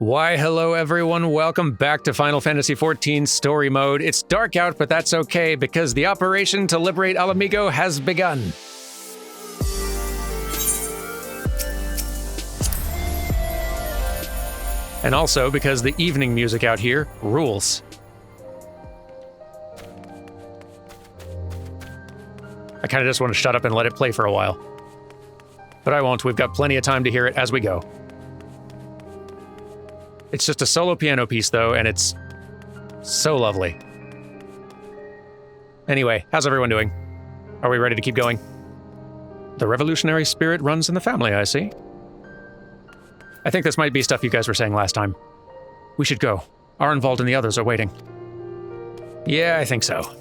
Why, hello everyone, welcome back to Final Fantasy XIV Story Mode. It's dark out, but that's okay, because the operation to liberate Alamigo has begun. And also because the evening music out here rules. I kinda just want to shut up and let it play for a while. But I won't, we've got plenty of time to hear it as we go. It's just a solo piano piece, though, and it's so lovely. Anyway, how's everyone doing? Are we ready to keep going? The revolutionary spirit runs in the family, I see. I think this might be stuff you guys were saying last time. We should go. Arnvald and the others are waiting. Yeah, I think so.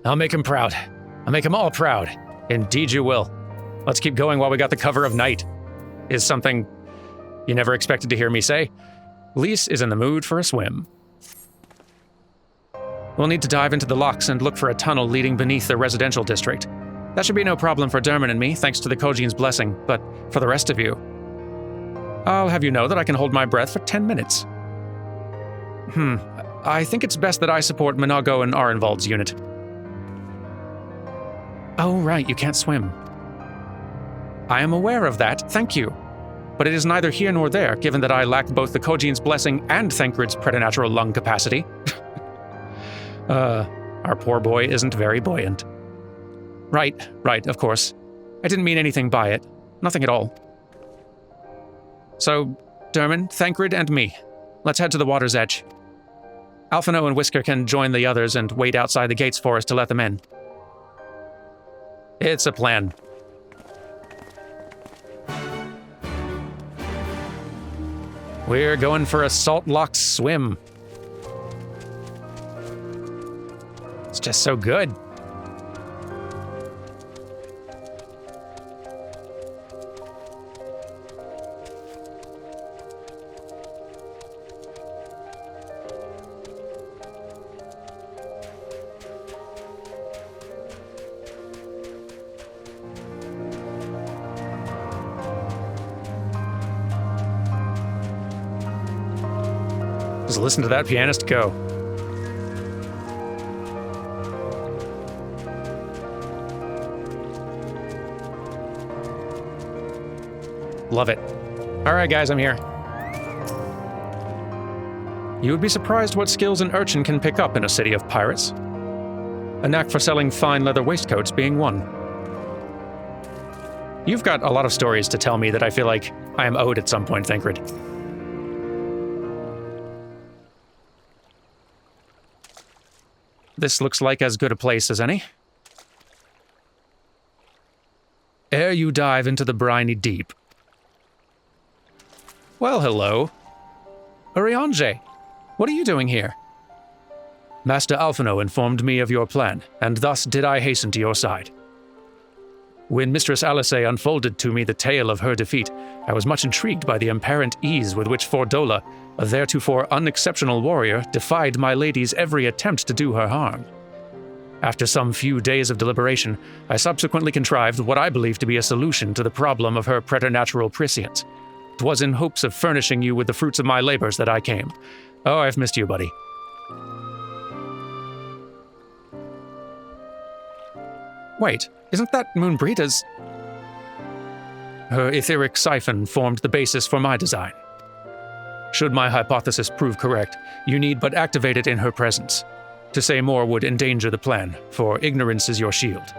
I'll make him proud. I'll make them all proud. Indeed you will. Let's keep going while we got the cover of night. Is something you never expected to hear me say. Lise is in the mood for a swim. We'll need to dive into the locks and look for a tunnel leading beneath the residential district. That should be no problem for Dermot and me, thanks to the Kojin's blessing, but for the rest of you, I'll have you know that I can hold my breath for 10 minutes. I think it's best that I support Minago and Arnvald's unit. Oh right, you can't swim. I am aware of that, thank you. But it is neither here nor there, given that I lack both the Kojin's blessing and Thancred's preternatural lung capacity. Our poor boy isn't very buoyant. Right, of course. I didn't mean anything by it. Nothing at all. So, Dermot, Thancred, and me. Let's head to the water's edge. Alphino and Whisker can join the others and wait outside the gates for us to let them in. It's a plan. We're going for a salt lock swim. It's just so good. Just listen to that pianist go. Love it. All right, guys, I'm here. You would be surprised what skills an urchin can pick up in a city of pirates. A knack for selling fine leather waistcoats being one. You've got a lot of stories to tell me that I feel like I am owed at some point, Thancred. This looks like as good a place as any. Ere you dive into the briny deep. Well, hello. Urianger, what are you doing here? Master Alphino informed me of your plan, and thus did I hasten to your side. When Mistress Alice unfolded to me the tale of her defeat, I was much intrigued by the apparent ease with which Fordola, a theretofore unexceptional warrior, defied my lady's every attempt to do her harm. After some few days of deliberation, I subsequently contrived what I believe to be a solution to the problem of her preternatural prescience. 'Twas in hopes of furnishing you with the fruits of my labors that I came. Oh, I've missed you, buddy. Wait, isn't that Moonbreeda's? Her etheric siphon formed the basis for my design. Should my hypothesis prove correct, you need but activate it in her presence. To say more would endanger the plan, for ignorance is your shield.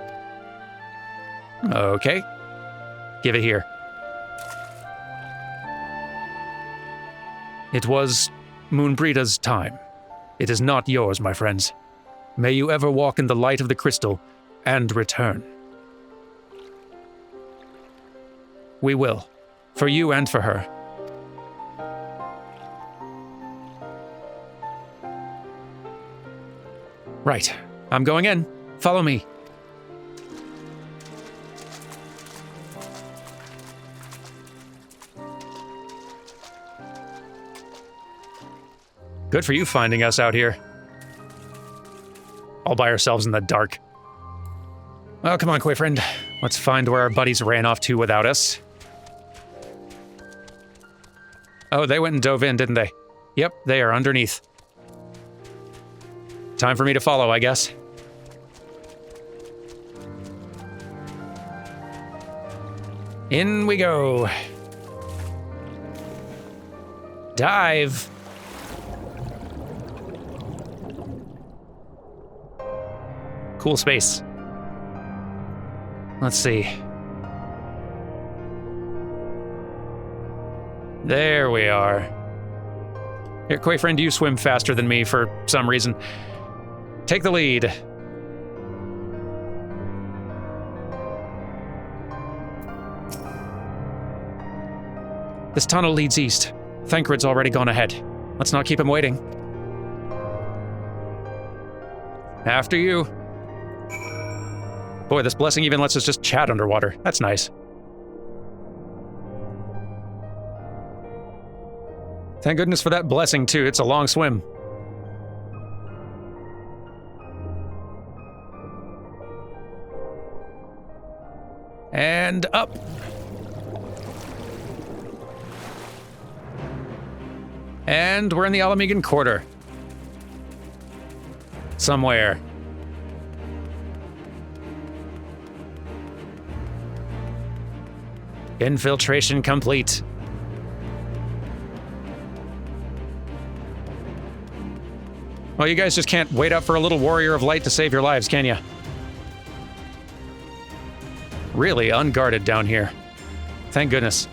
Okay. Give it here. It was Moonbreeda's time. It is not yours, my friends. May you ever walk in the light of the crystal and return. We will, for you and for her. Right, I'm going in. Follow me. Good for you finding us out here. All by ourselves in the dark. Well, come on, Quiffriend. Let's find where our buddies ran off to without us. Oh, they went and dove in, didn't they? Yep, they are underneath. Time for me to follow, I guess. In we go. Dive. Cool space. Let's see. There we are. Here, Quayfriend, you swim faster than me for some reason. Take the lead. This tunnel leads east. Thancred's already gone ahead. Let's not keep him waiting. After you. Boy, this blessing even lets us just chat underwater. That's nice. Thank goodness for that blessing, too. It's a long swim. And up. And we're in the Alamegan Quarter. Somewhere. Infiltration complete. Well, you guys just can't wait up for a little warrior of light to save your lives, can you? Really unguarded down here. Thank goodness.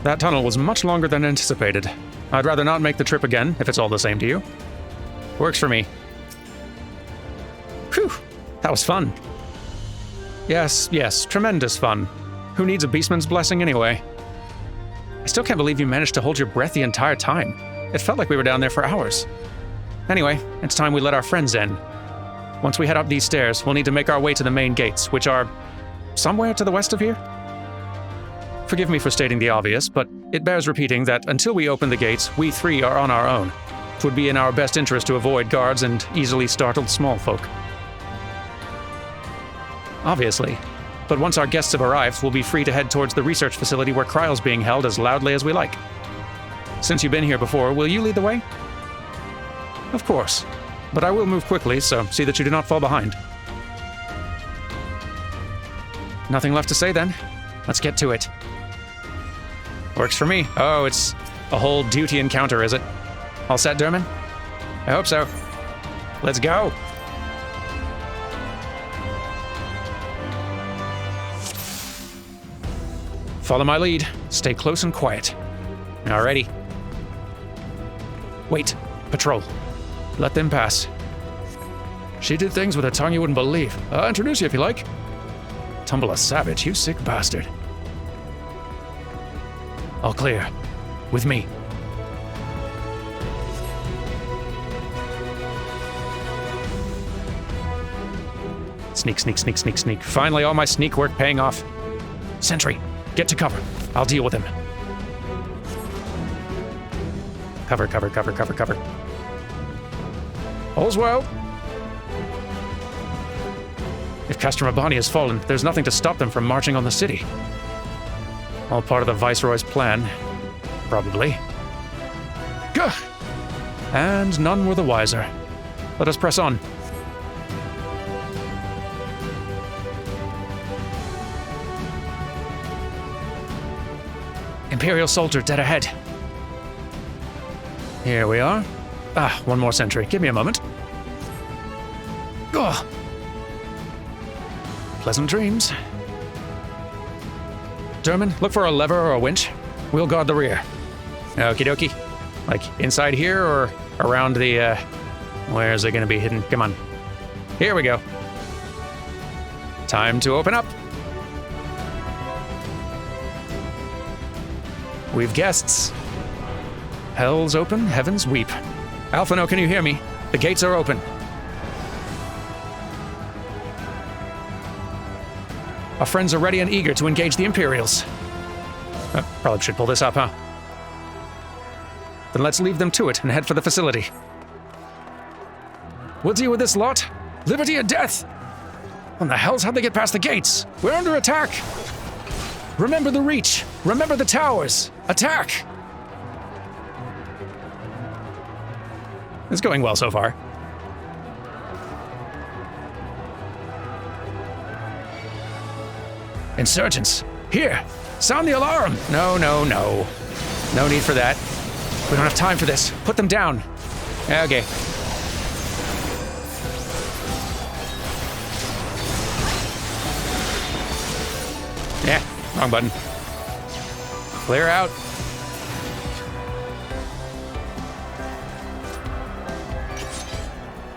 That tunnel was much longer than anticipated. I'd rather not make the trip again, if it's all the same to you. Works for me. Whew, that was fun. Yes, tremendous fun. Who needs a beastman's blessing anyway? I still can't believe you managed to hold your breath the entire time. It felt like we were down there for hours. Anyway, it's time we let our friends in. Once we head up these stairs, we'll need to make our way to the main gates, which are somewhere to the west of here? Forgive me for stating the obvious, but it bears repeating that until we open the gates, we three are on our own. It would be in our best interest to avoid guards and easily startled small folk. Obviously. But once our guests have arrived, we'll be free to head towards the research facility where Cryal's being held as loudly as we like. Since you've been here before, will you lead the way? Of course. But I will move quickly, so see that you do not fall behind. Nothing left to say then. Let's get to it. Works for me. Oh, it's a whole duty encounter, is it? All set, Derman? I hope so. Let's go! Follow my lead. Stay close and quiet. Alrighty. Wait. Patrol. Let them pass. She did things with a tongue you wouldn't believe. I'll introduce you if you like. Tumble a savage, you sick bastard. All clear. With me. Sneak, sneak, sneak, sneak, sneak. Finally, all my sneak work paying off. Sentry, get to cover. I'll deal with him. Cover, cover, cover, cover, cover. All's well. If Castromabani has fallen, there's nothing to stop them from marching on the city. All part of the Viceroy's plan. Probably. Gah! And none were the wiser. Let us press on. Imperial soldier dead ahead. Here we are. Ah, one more sentry. Give me a moment. Ugh. Pleasant dreams. Derman, look for a lever or a winch. We'll guard the rear. Okie dokie. Like inside here or around the, where is it gonna be hidden? Come on. Here we go. Time to open up. We've guests. Hell's open, heavens weep. Alphino, can you hear me? The gates are open. Our friends are ready and eager to engage the Imperials. Probably should pull this up, huh? Then let's leave them to it and head for the facility. We'll deal with this lot. Liberty or death! What the hell's how'd they get past the gates? We're under attack! Remember the reach! Remember the towers! Attack! It's going well so far. Insurgents! Here! Sound the alarm! No. No need for that. We don't have time for this. Put them down. Okay. Yeah, wrong button. Clear out.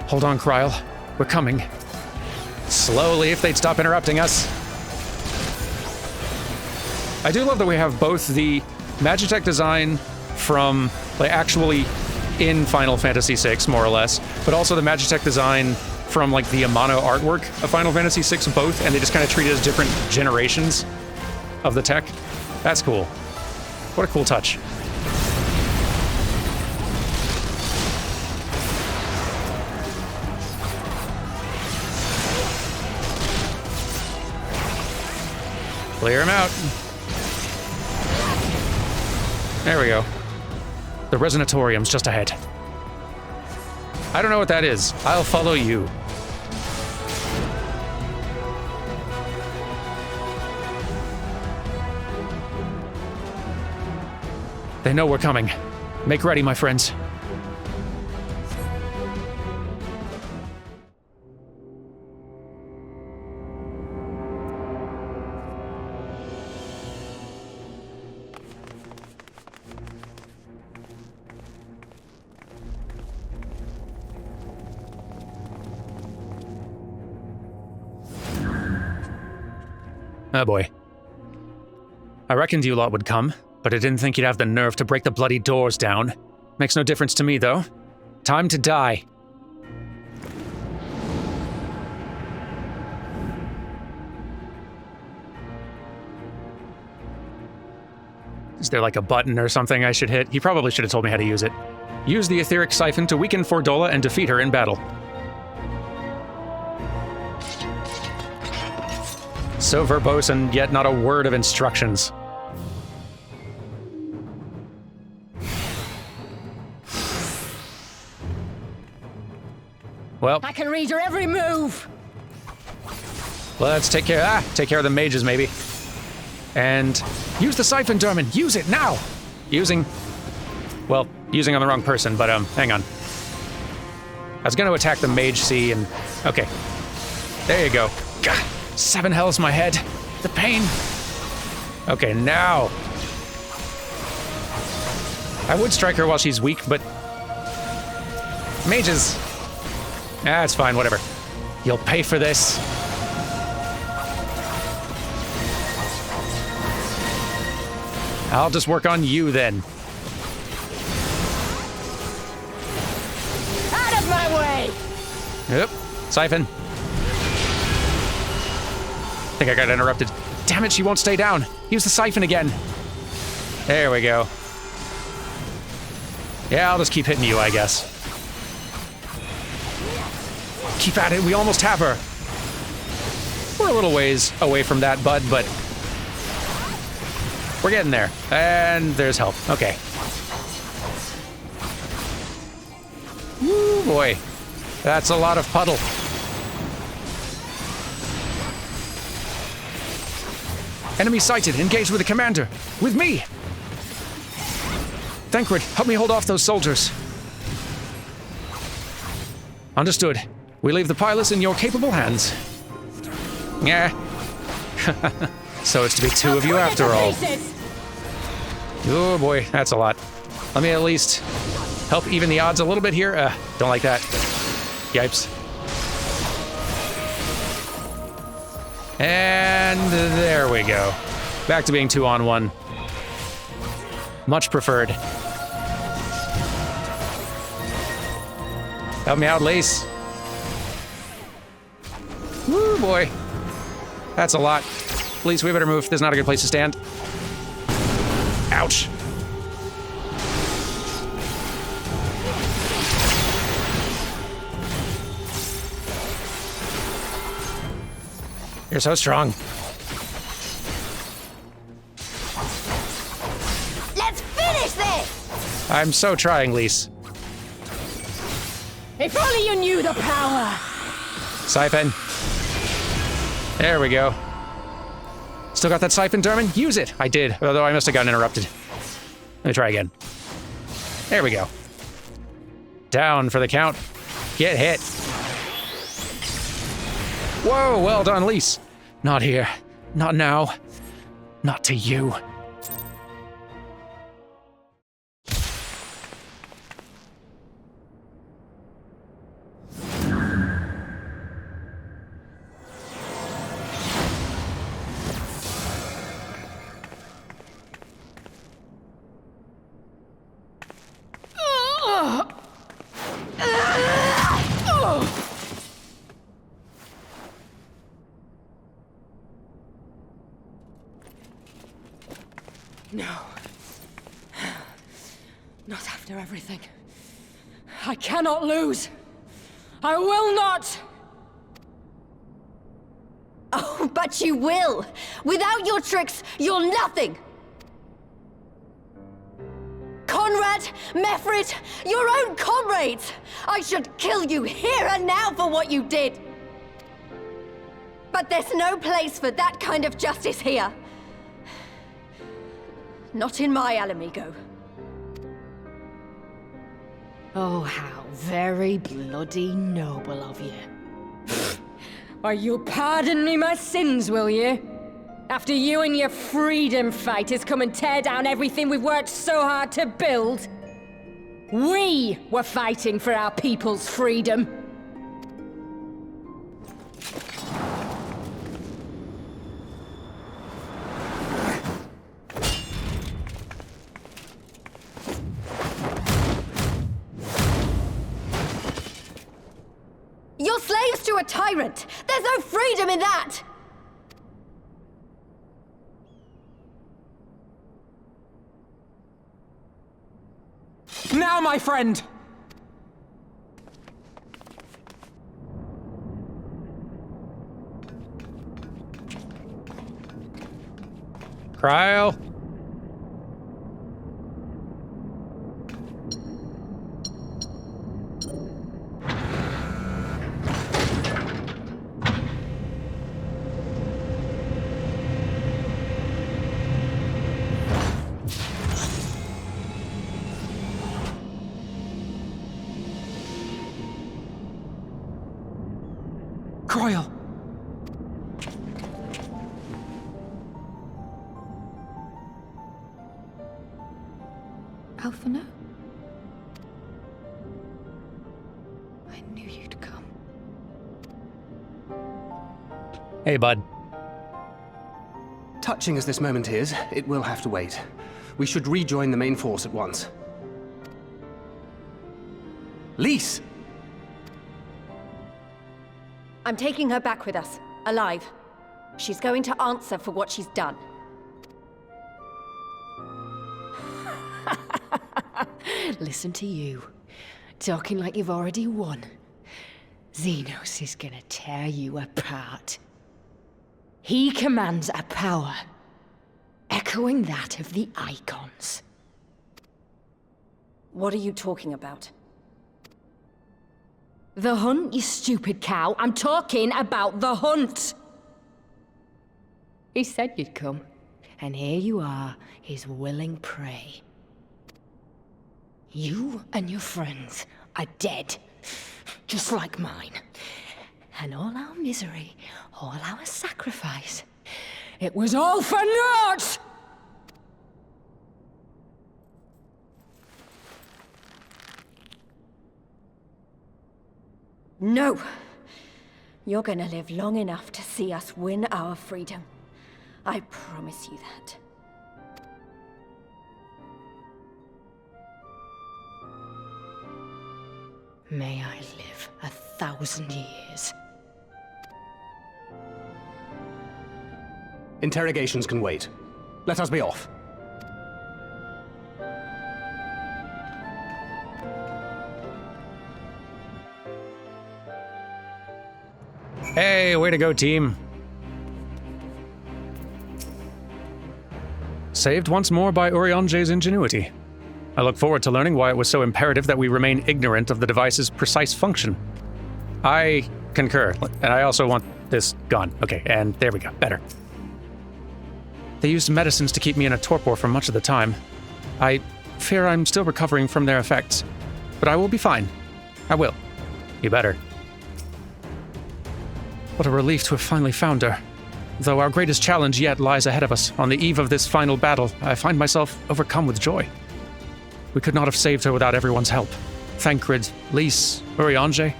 Hold on, Kryl. We're coming. Slowly, if they'd stop interrupting us. I do love that we have both the Magitech design from, like, actually in Final Fantasy VI, more or less, but also the Magitech design from, like, the Amano artwork of Final Fantasy VI, both, and they just kind of treat it as different generations of the tech. That's cool. What a cool touch. Clear him out. There we go. The Resonatorium's just ahead. I don't know what that is. I'll follow you. They know we're coming. Make ready, my friends. Oh boy. I reckoned you lot would come, but I didn't think you'd have the nerve to break the bloody doors down. Makes no difference to me, though. Time to die. Is there like a button or something I should hit? He probably should have told me how to use it. Use the etheric siphon to weaken Fordola and defeat her in battle. So verbose and yet not a word of instructions. Well, I can read your every move. Let's take care of the mages, maybe. And use the siphon, Derman. Use it now. Using on the wrong person, but hang on. I was going to attack the mage C and okay. There you go. God, 7 hells my head. The pain. Okay, now. I would strike her while she's weak, but mages. It's fine, whatever. You'll pay for this. I'll just work on you then. Out of my way! Yep. Siphon. I think I got interrupted. Damn it, she won't stay down. Use the siphon again. There we go. Yeah, I'll just keep hitting you, I guess. Keep at it, we almost have her. We're a little ways away from that, bud, but we're getting there. And there's help. Okay. Woo, boy. That's a lot of puddle. Enemy sighted. Engage with the commander. With me. Thancred, help me hold off those soldiers. Understood. We leave the pilot in your capable hands. Yeah. So it's to be 2 of you after all. Oh boy, that's a lot. Let me at least help even the odds a little bit here. Don't like that. Yipes. And there we go. Back to being 2-on-1. Much preferred. Help me out, Lace. Woo, boy. That's a lot. Lace, we better move. This is not a good place to stand. Ouch. You're so strong. I'm so trying, Lise. If only you knew the power! Siphon. There we go. Still got that siphon, Derman? Use it! I did, although I must have gotten interrupted. Let me try again. There we go. Down for the count. Get hit. Whoa, well done, Lise. Not here. Not now. Not to you. No. Not after everything. I cannot lose. I will not! Oh, but you will! Without your tricks, you're nothing! Conrad, Mefrid, your own comrades! I should kill you here and now for what you did! But there's no place for that kind of justice here. Not in my Alamigo. Oh, how very bloody noble of you. Why, you'll pardon me my sins, will you? After you and your freedom fighters come and tear down everything we've worked so hard to build? We were fighting for our people's freedom. You're slaves to a tyrant! There's no freedom in that! Now, my friend! Cryle. Croyle! Alphino? I knew you'd come. Hey, bud. Touching as this moment is, it will have to wait. We should rejoin the main force at once. Lise! I'm taking her back with us, alive. She's going to answer for what she's done. Listen to you, talking like you've already won. Xenos is gonna tear you apart. He commands a power, echoing that of the Icons. What are you talking about? The hunt, you stupid cow. I'm talking about the hunt! He said you'd come, and here you are, his willing prey. You and your friends are dead, just like mine. And all our misery, all our sacrifice, it was all for naught! No! You're gonna live long enough to see us win our freedom. I promise you that. May I live 1,000 years. Interrogations can wait. Let us be off. Hey, way to go, team. Saved once more by Urianger's ingenuity. I look forward to learning why it was so imperative that we remain ignorant of the device's precise function. I concur, and I also want this gone. Okay, and there we go. Better. They used medicines to keep me in a torpor for much of the time. I fear I'm still recovering from their effects, but I will be fine. I will. You better. What a relief to have finally found her. Though our greatest challenge yet lies ahead of us, on the eve of this final battle, I find myself overcome with joy. We could not have saved her without everyone's help. Thancred, Lys, Urianger,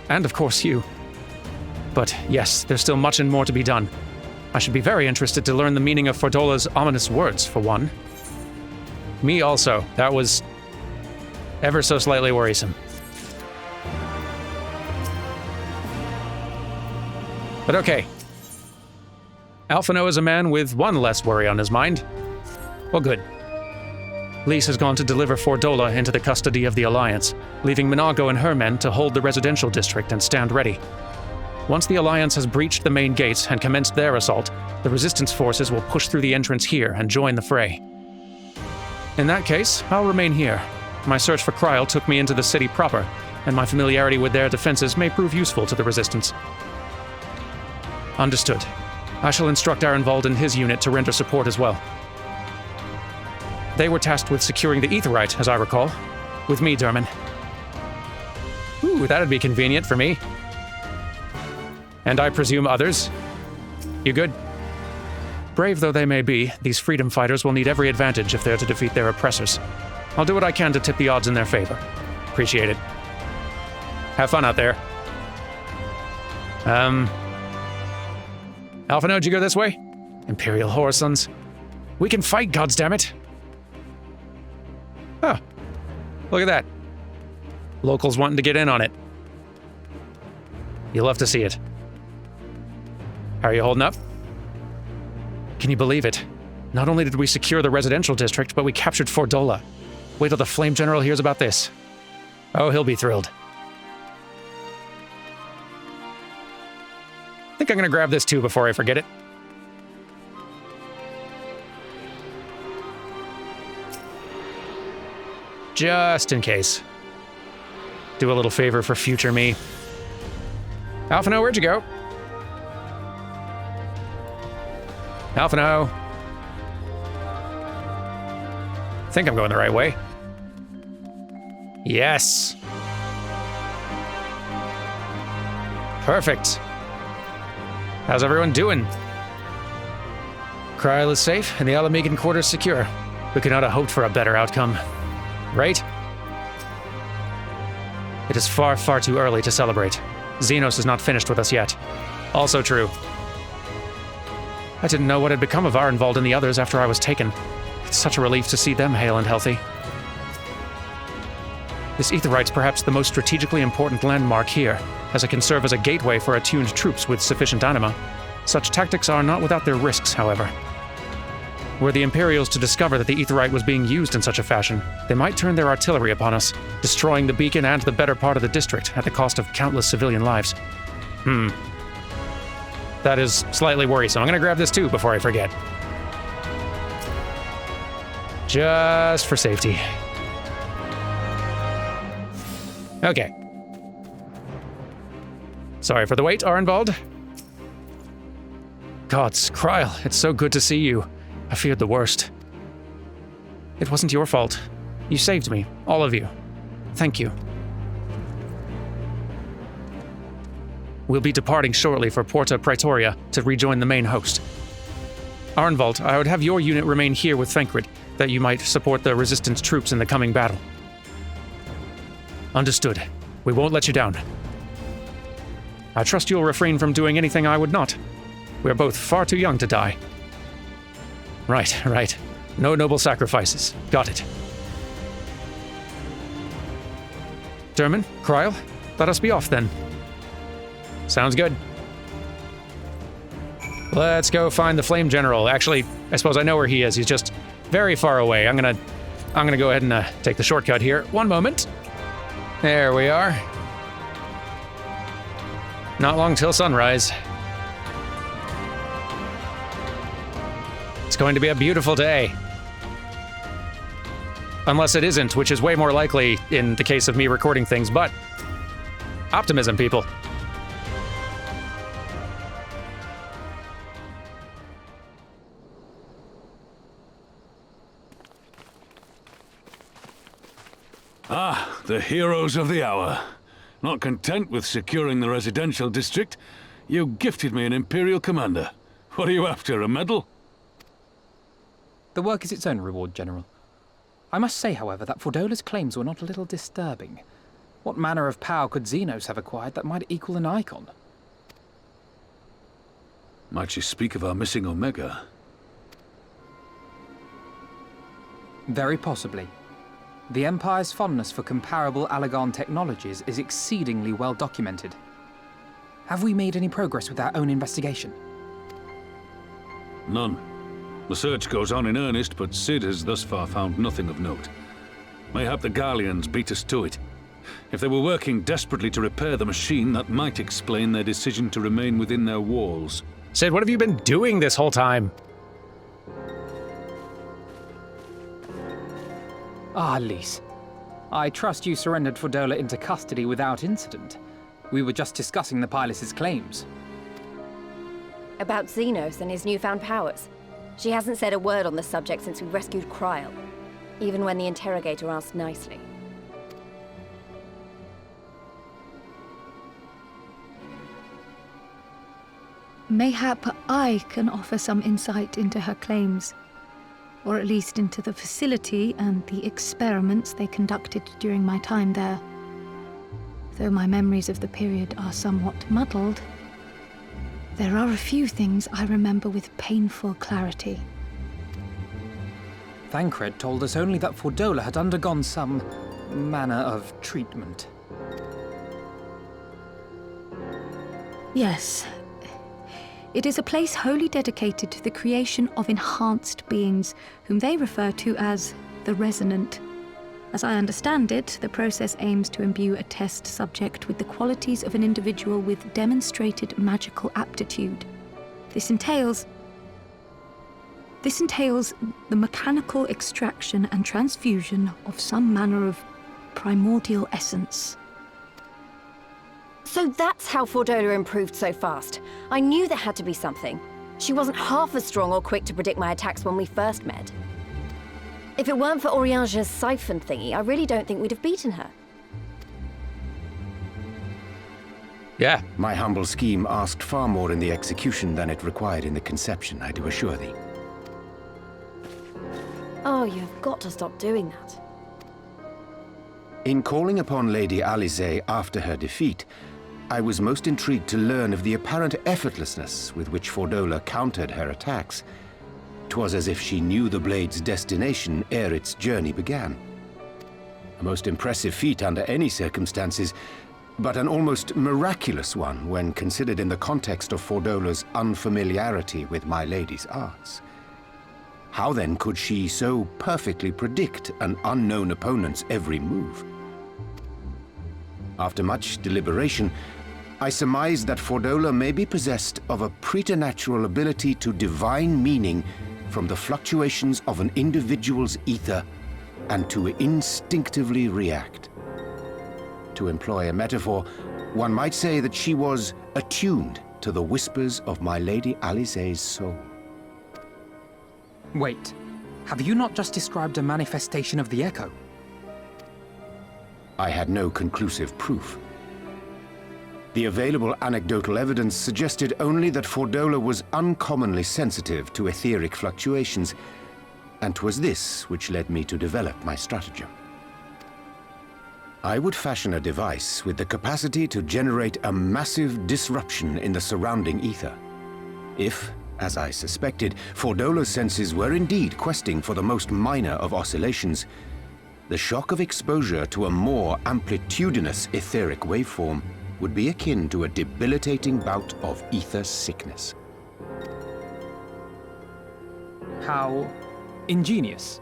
and of course you. But yes, there's still much and more to be done. I should be very interested to learn the meaning of Fordola's ominous words, for one. Me also. That was ever so slightly worrisome. But okay. Alphino is a man with one less worry on his mind. Well, good. Lys has gone to deliver Fordola into the custody of the Alliance, leaving Minago and her men to hold the residential district and stand ready. Once the Alliance has breached the main gates and commenced their assault, the Resistance forces will push through the entrance here and join the fray. In that case, I'll remain here. My search for Kryl took me into the city proper, and my familiarity with their defenses may prove useful to the Resistance. Understood. I shall instruct Arenvald and his unit to render support as well. They were tasked with securing the Aetheryte, as I recall. With me, Derman. Ooh, that'd be convenient for me. And I presume others? You good? Brave though they may be, these freedom fighters will need every advantage if they're to defeat their oppressors. I'll do what I can to tip the odds in their favor. Appreciate it. Have fun out there. Alphino, did you go this way? Imperial Horsons. We can fight, goddammit! Oh, look at that. Locals wanting to get in on it. You'll love to see it. How are you holding up? Can you believe it? Not only did we secure the residential district, but we captured Fordola. Wait till the Flame General hears about this. Oh, he'll be thrilled. I think I'm gonna grab this too before I forget it. Just in case. Do a little favor for future me. Alphino, where'd you go? Alphino. I think I'm going the right way. Yes. Perfect. How's everyone doing? Kryl is safe and the Alamegan quarters secure. We could not have hoped for a better outcome. Right? It is far, far too early to celebrate. Xenos is not finished with us yet. Also true. I didn't know what had become of Arenvald and the others after I was taken. It's such a relief to see them hale and healthy. This Aetheryte's perhaps the most strategically important landmark here, as it can serve as a gateway for attuned troops with sufficient anima. Such tactics are not without their risks, however. Were the Imperials to discover that the Aetheryte was being used in such a fashion, they might turn their artillery upon us, destroying the beacon and the better part of the district at the cost of countless civilian lives. That is slightly worrisome. I'm gonna grab this too before I forget. Just for safety. Okay. Sorry for the wait, Arenvald. Gods, Kryl, it's so good to see you. I feared the worst. It wasn't your fault. You saved me, all of you. Thank you. We'll be departing shortly for Porta Praetoria to rejoin the main host. Arenvald, I would have your unit remain here with Thancred, that you might support the Resistance troops in the coming battle. Understood. We won't let you down. I trust you'll refrain from doing anything I would not. We're both far too young to die. Right. No noble sacrifices. Got it. Derman, Kryl, let us be off then. Sounds good. Let's go find the Flame General. Actually, I suppose I know where he is. He's just very far away. I'm gonna go ahead and take the shortcut here. One moment. There we are. Not long till sunrise. It's going to be a beautiful day. Unless it isn't, which is way more likely in the case of me recording things, but optimism, people. Ah, the heroes of the hour. Not content with securing the residential district, you gifted me an Imperial commander. What are you after, a medal? The work is its own reward, General. I must say, however, that Fordola's claims were not a little disturbing. What manner of power could Xenos have acquired that might equal an icon? Might she speak of our missing Omega? Very possibly. The Empire's fondness for comparable Allagan technologies is exceedingly well documented. Have we made any progress with our own investigation? None. The search goes on in earnest, but Sid has thus far found nothing of note. Mayhap the Garleans beat us to it. If they were working desperately to repair the machine, that might explain their decision to remain within their walls. Sid, what have you been doing this whole time? Ah, Lise. I trust you surrendered Fordola into custody without incident. We were just discussing the pilot's claims. About Xenos and his newfound powers. She hasn't said a word on the subject since we rescued Kryl, even when the interrogator asked nicely. Mayhap I can offer some insight into her claims, or at least into the facility and the experiments they conducted during my time there. Though my memories of the period are somewhat muddled, there are a few things I remember with painful clarity. Thancred told us only that Fordola had undergone some manner of treatment. Yes. It is a place wholly dedicated to the creation of enhanced beings, whom they refer to as the Resonant. As I understand it, the process aims to imbue a test subject with the qualities of an individual with demonstrated magical aptitude. This entails the mechanical extraction and transfusion of some manner of primordial essence. So that's how Fordola improved so fast. I knew there had to be something. She wasn't half as strong or quick to predict my attacks when we first met. If it weren't for Oriange's siphon thingy, I really don't think we'd have beaten her. Yeah. My humble scheme asked far more in the execution than it required in the conception, I do assure thee. Oh, you've got to stop doing that. In calling upon Lady Alisaie after her defeat, I was most intrigued to learn of the apparent effortlessness with which Fordola countered her attacks. 'Twas as if she knew the blade's destination ere its journey began. A most impressive feat under any circumstances, but an almost miraculous one when considered in the context of Fordola's unfamiliarity with my lady's arts. How then could she so perfectly predict an unknown opponent's every move? After much deliberation, I surmised that Fordola may be possessed of a preternatural ability to divine meaning from the fluctuations of an individual's ether and to instinctively react. To employ a metaphor, one might say that she was attuned to the whispers of my Lady Alisaie's soul. Wait, have you not just described a manifestation of the Echo? I had no conclusive proof. The available anecdotal evidence suggested only that Fordola was uncommonly sensitive to etheric fluctuations, and 'twas this which led me to develop my stratagem. I would fashion a device with the capacity to generate a massive disruption in the surrounding ether. If, as I suspected, Fordola's senses were indeed questing for the most minor of oscillations, the shock of exposure to a more amplitudinous etheric waveform would be akin to a debilitating bout of ether sickness. How ingenious.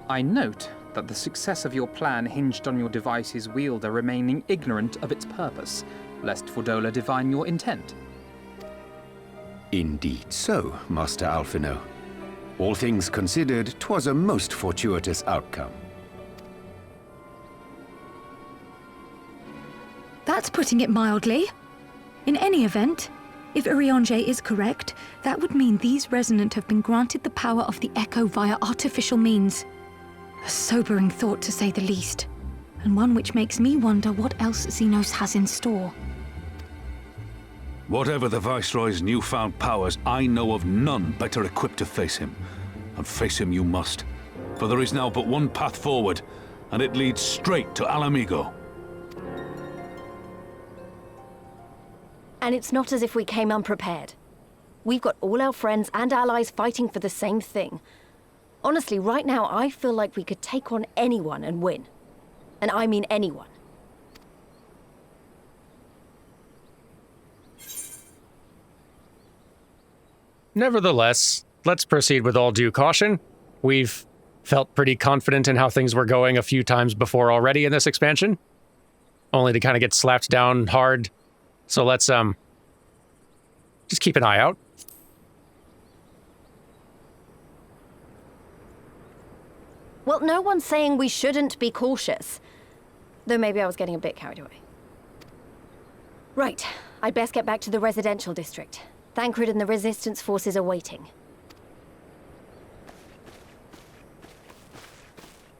I note that the success of your plan hinged on your device's wielder remaining ignorant of its purpose, lest Fordola divine your intent. Indeed so, Master Alphino. All things considered, 'twas a most fortuitous outcome. That's putting it mildly. In any event, if Urianger is correct, that would mean these Resonant have been granted the power of the Echo via artificial means. A sobering thought, to say the least, and one which makes me wonder what else Xenos has in store. Whatever the Viceroy's newfound powers, I know of none better equipped to face him. And face him you must. For there is now but one path forward, and it leads straight to Alamigo. And it's not as if we came unprepared. We've got all our friends and allies fighting for the same thing. Honestly, right now I feel like we could take on anyone and win. And I mean anyone. Nevertheless, let's proceed with all due caution. We've felt pretty confident in how things were going a few times before already in this expansion, only to kind of get slapped down hard. So let's just keep an eye out. Well, no one's saying we shouldn't be cautious. Though maybe I was getting a bit carried away. Right, I'd best get back to the residential district. Thancred and the Resistance forces are waiting.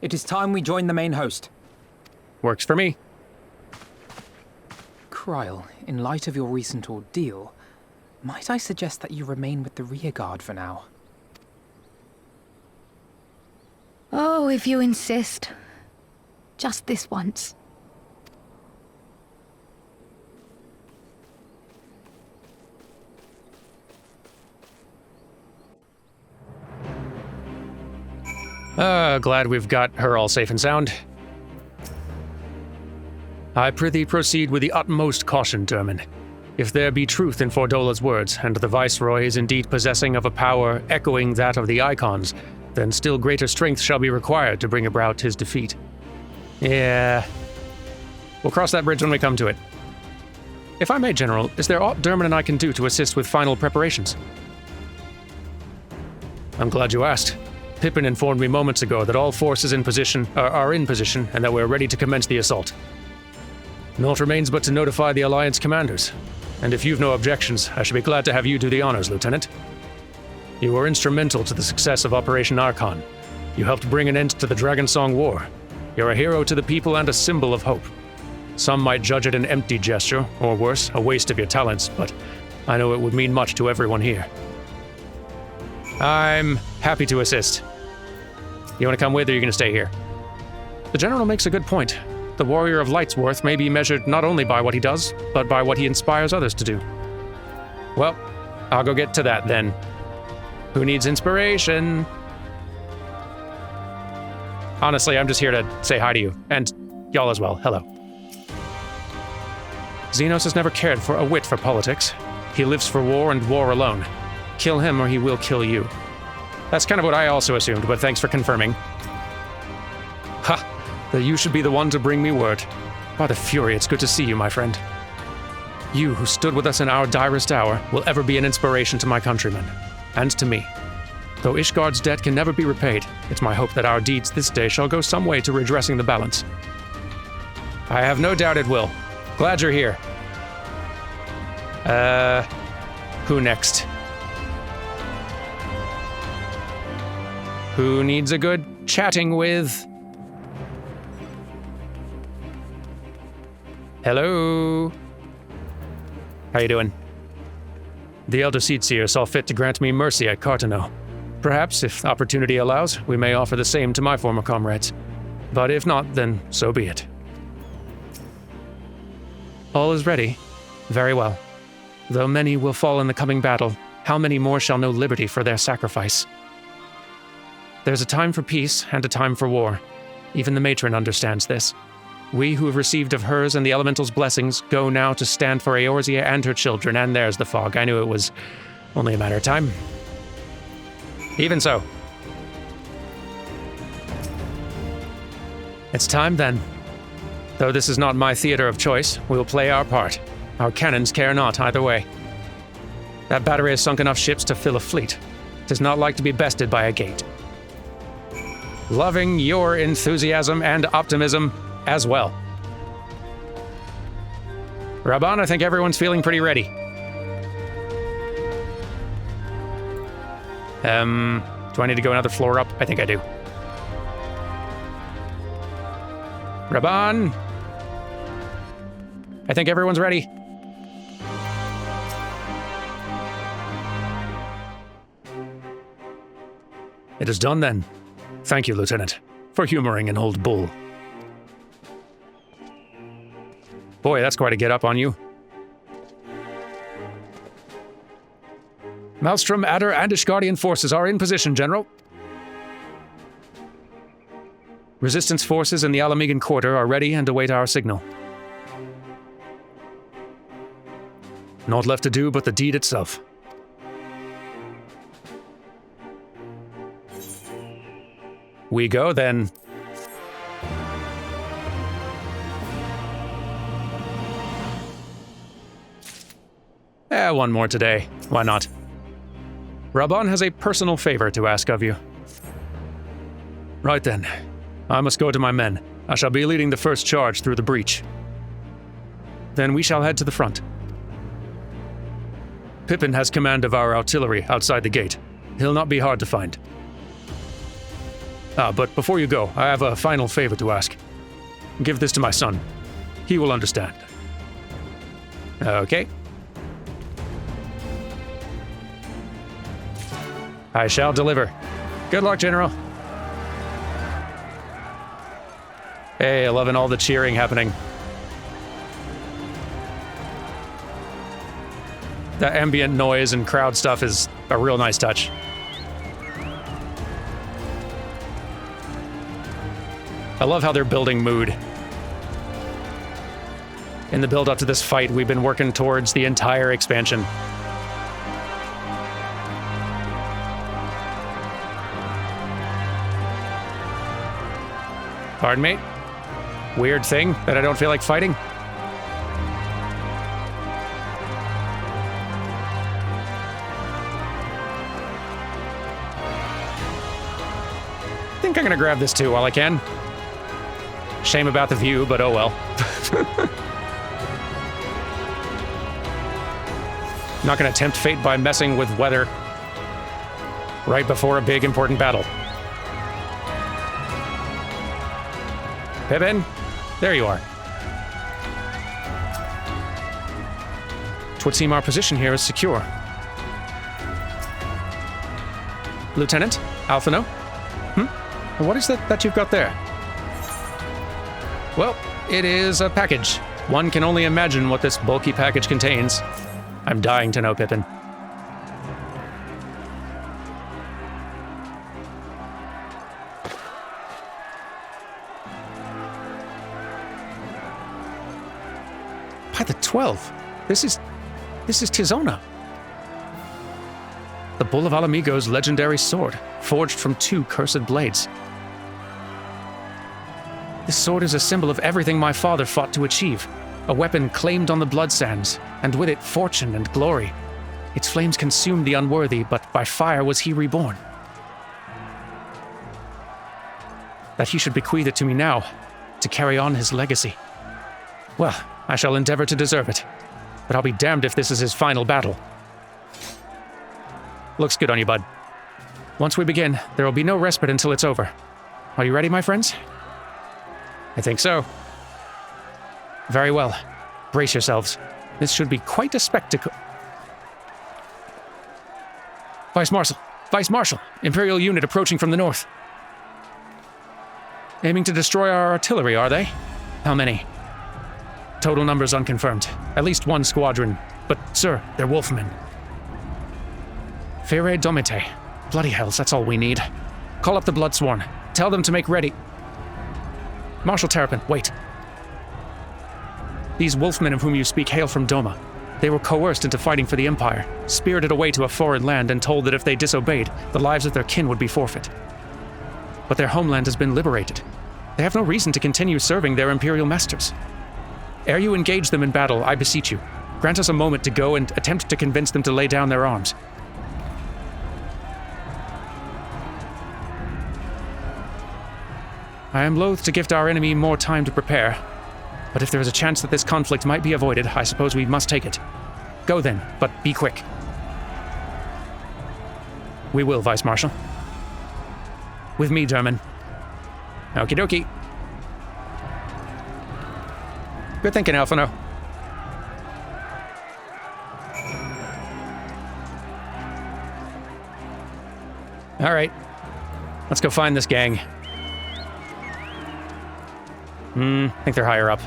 It is time we join the main host. Works for me. Kryl, in light of your recent ordeal, might I suggest that you remain with the rearguard for now? Oh, if you insist. Just this once. Glad we've got her all safe and sound. I prithee proceed with the utmost caution, Derman. If there be truth in Fordola's words, and the Viceroy is indeed possessing of a power echoing that of the Icons, then still greater strength shall be required to bring about his defeat. Yeah. We'll cross that bridge when we come to it. If I may, General, is there aught Derman and I can do to assist with final preparations? I'm glad you asked. Pippin informed me moments ago that all forces are in position and that we're ready to commence the assault. Naught remains but to notify the Alliance commanders. And if you've no objections, I should be glad to have you do the honors, Lieutenant. You were instrumental to the success of Operation Archon. You helped bring an end to the Dragonsong War. You're a hero to the people and a symbol of hope. Some might judge it an empty gesture, or worse, a waste of your talents, but I know it would mean much to everyone here. I'm happy to assist. You want to come with, or are you going to stay here? The General makes a good point. The Warrior of Light's worth may be measured not only by what he does, but by what he inspires others to do. Well, I'll go get to that then. Who needs inspiration? Honestly, I'm just here to say hi to you, and y'all as well. Hello. Xenos has never cared for a whit for politics. He lives for war and war alone. Kill him or he will kill you. That's kind of what I also assumed, but thanks for confirming. Ha! That you should be the one to bring me word. By the Fury, it's good to see you, my friend. You, who stood with us in our direst hour, will ever be an inspiration to my countrymen. And to me. Though Ishgard's debt can never be repaid, it's my hope that our deeds this day shall go some way to redressing the balance. I have no doubt it will. Glad you're here. Who next? Who needs a good chatting with? Hello? How you doing? The Elder Seedseer saw fit to grant me mercy at Cartano. Perhaps, if opportunity allows, we may offer the same to my former comrades. But if not, then so be it. All is ready. Very well. Though many will fall in the coming battle, how many more shall know liberty for their sacrifice? There's a time for peace and a time for war. Even the matron understands this. We who have received of hers and the elemental's blessings go now to stand for Eorzea and her children, and there's the fog. I knew it was only a matter of time. Even so. It's time then. Though this is not my theater of choice, we will play our part. Our cannons care not either way. That battery has sunk enough ships to fill a fleet. 'Tis not like to be bested by a gate. Loving your enthusiasm and optimism as well. Raban, I think everyone's feeling pretty ready. Do I need to go another floor up? I think I do. Raban! I think everyone's ready. It is done then. Thank you, Lieutenant, for humoring an old bull. Boy, that's quite a get up on you. Maelstrom, Adder, and Ishgardian forces are in position, General. Resistance forces in the Alamegan quarter are ready and await our signal. Naught left to do but the deed itself. We go, then. One more today. Why not? Raban has a personal favor to ask of you. Right then. I must go to my men. I shall be leading the first charge through the breach. Then we shall head to the front. Pippin has command of our artillery outside the gate. He'll not be hard to find. But before you go, I have a final favor to ask. Give this to my son. He will understand. Okay. I shall deliver. Good luck, General. Hey, loving all the cheering happening. That ambient noise and crowd stuff is a real nice touch. I love how they're building mood. In the build-up to this fight, we've been working towards the entire expansion. Pardon me? Weird thing that I don't feel like fighting? I think I'm gonna grab this too while I can. Shame about the view, but oh well. Not gonna tempt fate by messing with weather right before a big important battle. Pippin, there you are. It would seem our position here is secure. Lieutenant, Alphino? What is that you've got there? Well, it is a package. One can only imagine what this bulky package contains. I'm dying to know, Pippin. By the 12, this is Tizona. The Bull of Alamigo's legendary sword, forged from 2 cursed blades. This sword is a symbol of everything my father fought to achieve, a weapon claimed on the blood sands, and with it fortune and glory. Its flames consumed the unworthy, but by fire was he reborn. That he should bequeath it to me now, to carry on his legacy. Well, I shall endeavor to deserve it, but I'll be damned if this is his final battle. Looks good on you, bud. Once we begin, there will be no respite until it's over. Are you ready, my friends? I think so. Very well. Brace yourselves. This should be quite a spectacle. Vice Marshal, Imperial unit approaching from the north. Aiming to destroy our artillery, are they? How many? Total numbers unconfirmed. At least 1 squadron. But, sir, they're wolfmen. Fere Domite. Bloody hells, that's all we need. Call up the Bloodsworn. Tell them to make ready. Marshal Terrapin, wait. These wolfmen of whom you speak hail from Doma. They were coerced into fighting for the Empire, spirited away to a foreign land and told that if they disobeyed, the lives of their kin would be forfeit. But their homeland has been liberated. They have no reason to continue serving their Imperial masters. Ere you engage them in battle, I beseech you, grant us a moment to go and attempt to convince them to lay down their arms. I am loath to gift our enemy more time to prepare, But if there is a chance that this conflict might be avoided, I suppose we must take it. Go then, but be quick. We will, Vice Marshal. With me, Derman. Okie dokie. Good thinking, Alphino. All right. Let's go find this gang. I think they're higher up.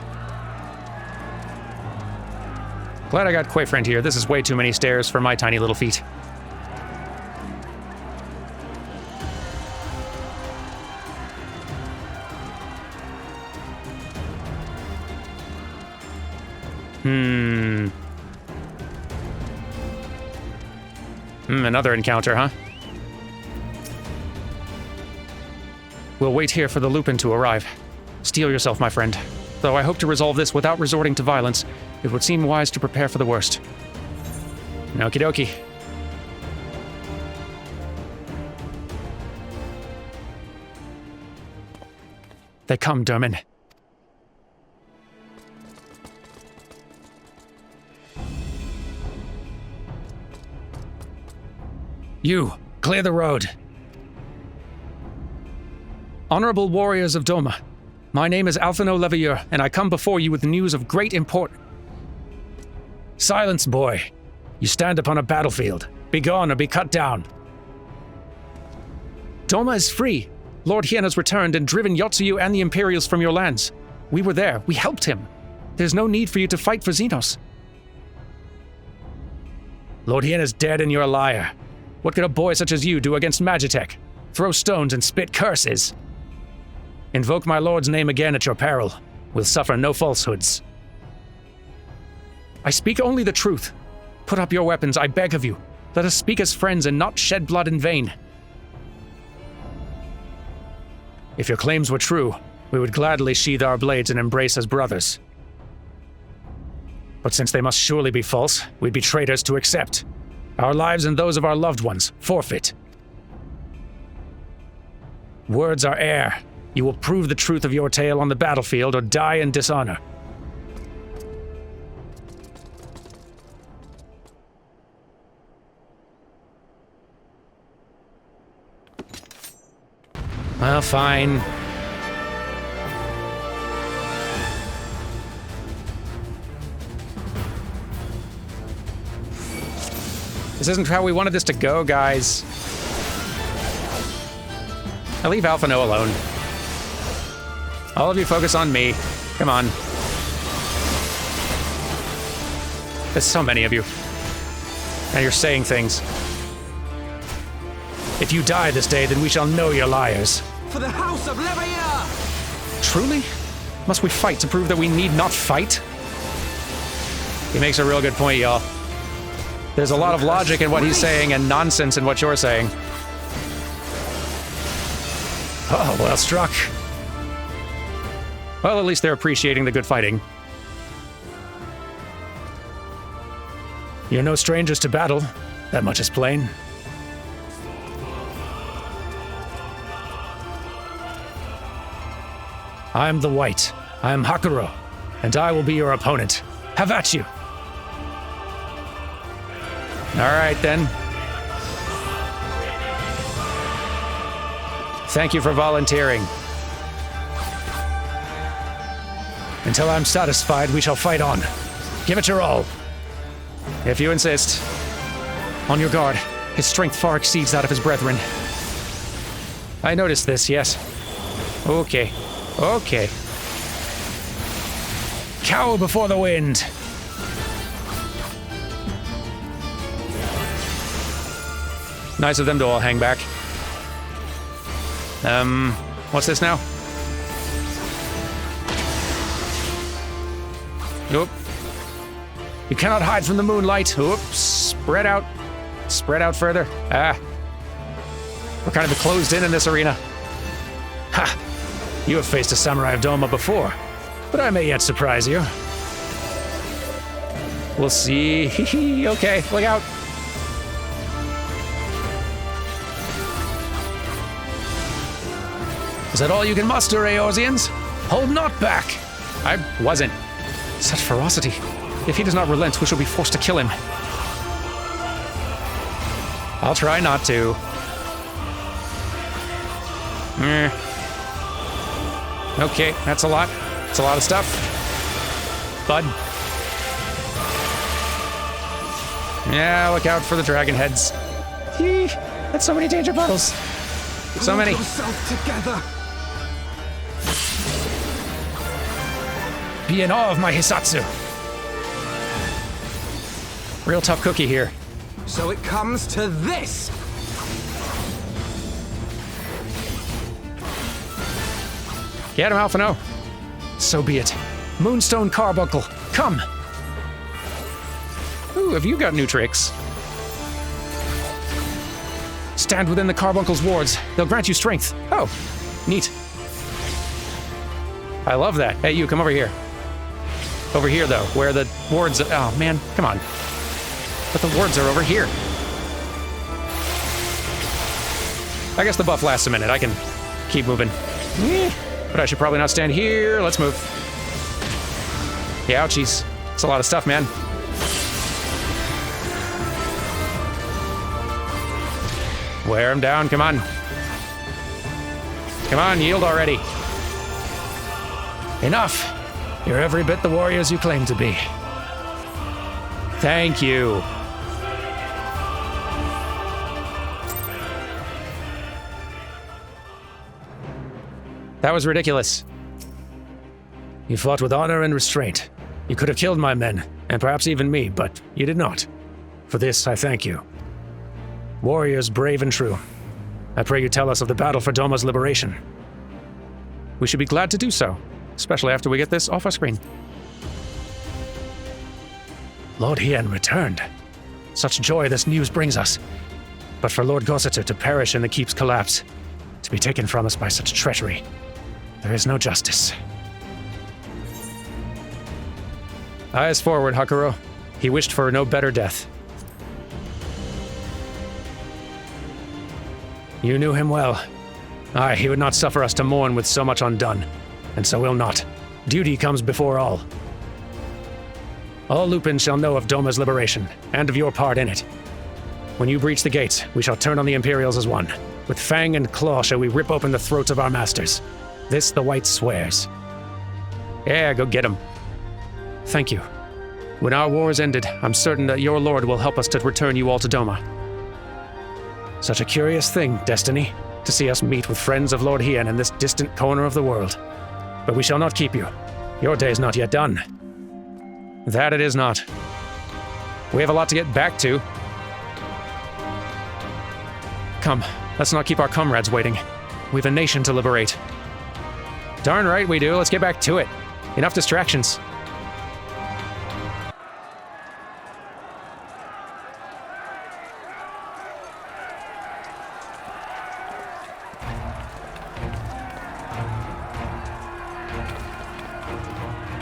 Glad I got Quayfriend here. This is way too many stairs for my tiny little feet. Another encounter, huh? We'll wait here for the Lupin to arrive. Steel yourself, my friend. Though I hope to resolve this without resorting to violence, it would seem wise to prepare for the worst. Okie dokie. They come, Derman. You, clear the road. Honorable warriors of Doma, my name is Alphino Leveilleur, and I come before you with news of great import. Silence, boy. You stand upon a battlefield. Be gone or be cut down. Doma is free. Lord Hien has returned and driven Yotsuyu and the Imperials from your lands. We were there. We helped him. There's no need for you to fight for Xenos. Lord Hien is dead and you're a liar. What could a boy such as you do against Magitech? Throw stones and spit curses. Invoke my lord's name again at your peril. We'll suffer no falsehoods. I speak only the truth. Put up your weapons, I beg of you. Let us speak as friends and not shed blood in vain. If your claims were true, we would gladly sheathe our blades and embrace as brothers. But since they must surely be false, we'd be traitors to accept. Our lives and those of our loved ones, forfeit. Words are air. You will prove the truth of your tale on the battlefield or die in dishonor. Well, fine. This isn't how we wanted this to go, guys. I'll leave Alphino alone. All of you focus on me. Come on. There's so many of you. And you're saying things. If you die this day, then we shall know you're liars. For the House of Leveilleur! Truly? Must we fight to prove that we need not fight? He makes a real good point, y'all. There's a lot of logic in what he's saying and nonsense in what you're saying. Oh, well struck. Well, at least they're appreciating the good fighting. You're no strangers to battle. That much is plain. I am the White. I am Hakuro, and I will be your opponent. Have at you! Alright then. Thank you for volunteering. Until I'm satisfied, we shall fight on. Give it your all. If you insist. On your guard. His strength far exceeds that of his brethren. I noticed this, yes. Okay. Okay. Cower before the wind. Nice of them to all hang back. What's this now? Oop. You cannot hide from the moonlight. Oops. Spread out. Spread out further. Ah. We're kind of closed in this arena. Ha! You have faced a samurai of Doma before, but I may yet surprise you. We'll see. Okay, look out. Is that all you can muster, Eorzeans? Hold not back! I wasn't. Such ferocity. If he does not relent, we shall be forced to kill him. I'll try not to. Okay, that's a lot. It's a lot of stuff. Bud. Yeah, look out for the dragon heads. Yee, that's so many danger puddles. So many. Pull yourself together. Be in awe of my Hisatsu. Real tough cookie here. So it comes to this. Get him, Alphino. So be it. Moonstone Carbuncle, come. Ooh, have you got new tricks? Stand within the Carbuncle's wards. They'll grant you strength. Oh, neat. I love that. Hey, you, come over here. Over here, though, where the wards... Oh, man, come on. But the wards are over here. I guess the buff lasts a minute. I can keep moving. But I should probably not stand here. Let's move. Yeah, ouchies. It's a lot of stuff, man. Wear him down, come on. Come on, yield already. Enough. You're every bit the warriors you claim to be. Thank you. That was ridiculous. You fought with honor and restraint. You could have killed my men, and perhaps even me, but you did not. For this, I thank you. Warriors brave and true, I pray you tell us of the battle for Doma's liberation. We should be glad to do so, especially after we get this off our screen. Lord Hien returned. Such joy this news brings us. But for Lord Gossiter to perish in the keep's collapse, to be taken from us by such treachery, there is no justice. Eyes forward, Hakuro. He wished for no better death. You knew him well. Aye, he would not suffer us to mourn with so much undone, and so will not. Duty comes before all. All Lupin shall know of Doma's liberation, and of your part in it. When you breach the gates, we shall turn on the Imperials as one. With fang and claw shall we rip open the throats of our masters. This the White swears. Yeah, go get him. Thank you. When our war is ended, I'm certain that your lord will help us to return you all to Doma. Such a curious thing, destiny, to see us meet with friends of Lord Hien in this distant corner of the world. But we shall not keep you. Your day is not yet done. That it is not. We have a lot to get back to. Come, let's not keep our comrades waiting. We've a nation to liberate. Darn right we do. Let's get back to it. Enough distractions.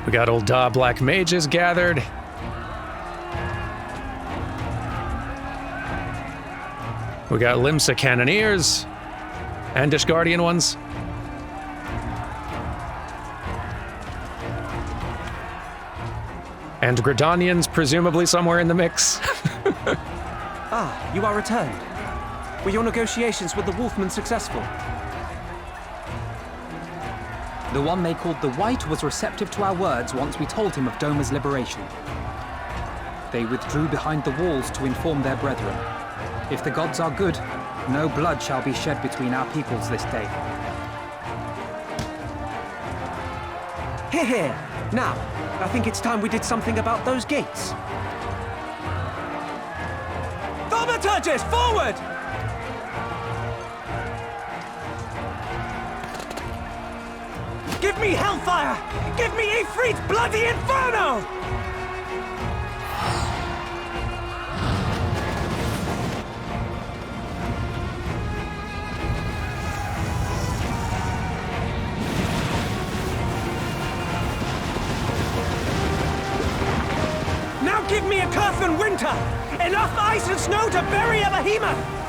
We got old Black Mages gathered. We got Limsa Cannoneers. Andish Guardian ones. And Gridanians presumably somewhere in the mix. Ah, you are returned. Were your negotiations with the Wolfmen successful? The one they called the White was receptive to our words once we told him of Doma's liberation. They withdrew behind the walls to inform their brethren. If the gods are good, no blood shall be shed between our peoples this day. Hear, hear. Now, I think it's time we did something about those gates. Thaumaturgis, forward! Give me hellfire! Give me Ifrit's bloody inferno! Now give me a Curfin winter! Enough ice and snow to bury a behemoth!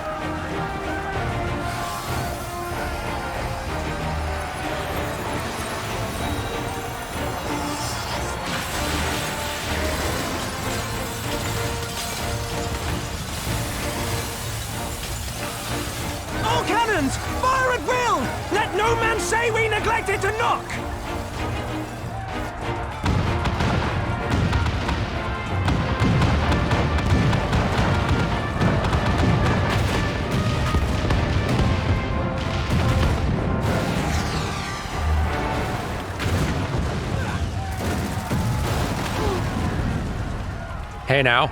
shock! Hey now.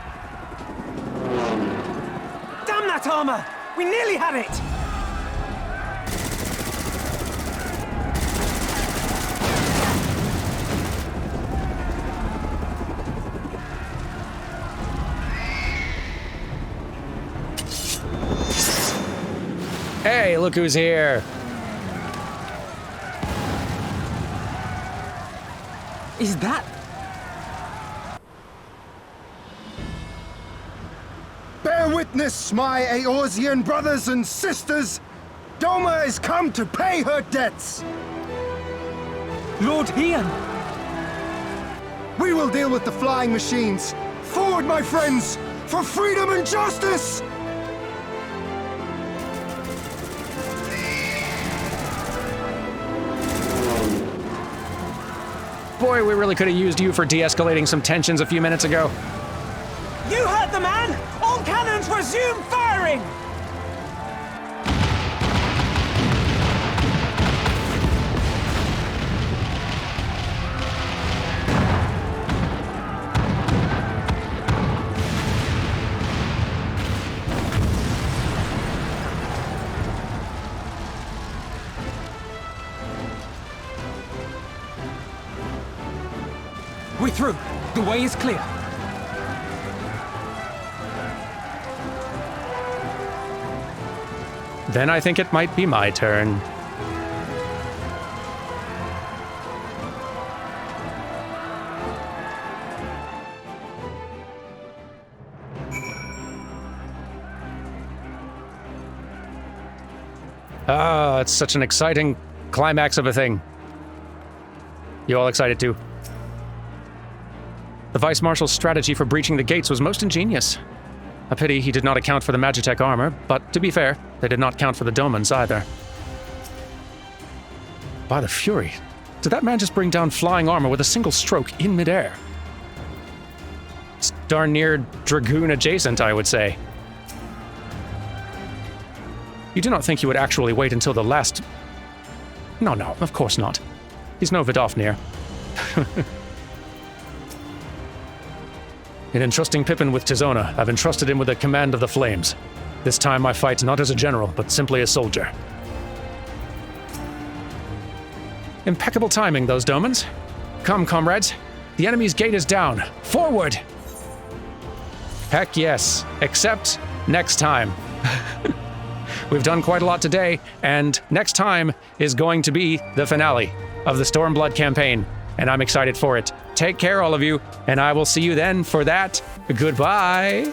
Damn that armor! We nearly had it! Hey, look who's here. Is that... Bear witness, my Eorzean brothers and sisters! Doma is come to pay her debts! Lord Ian? We will deal with the flying machines! Forward, my friends! For freedom and justice! Boy, we really could have used you for de-escalating some tensions a few minutes ago. You heard the man! All cannons resume firing! We're through. The way is clear. Then I think it might be my turn. Ah, it's such an exciting climax of a thing. You all excited too? The Vice Marshal's strategy for breaching the gates was most ingenious. A pity he did not account for the Magitech armor, but to be fair, they did not count for the Domans either. By the Fury, did that man just bring down flying armor with a single stroke in midair? It's darn near Dragoon adjacent, I would say. You do not think he would actually wait until the last... No, of course not. He's no Vidofnir. In entrusting Pippin with Tizona, I've entrusted him with the command of the flames. This time I fight not as a general, but simply a soldier. Impeccable timing, those Domans. Come, comrades. The enemy's gate is down. Forward! Heck yes, except next time. We've done quite a lot today, and next time is going to be the finale of the Stormblood campaign, and I'm excited for it. Take care, all of you, and I will see you then for that. Goodbye!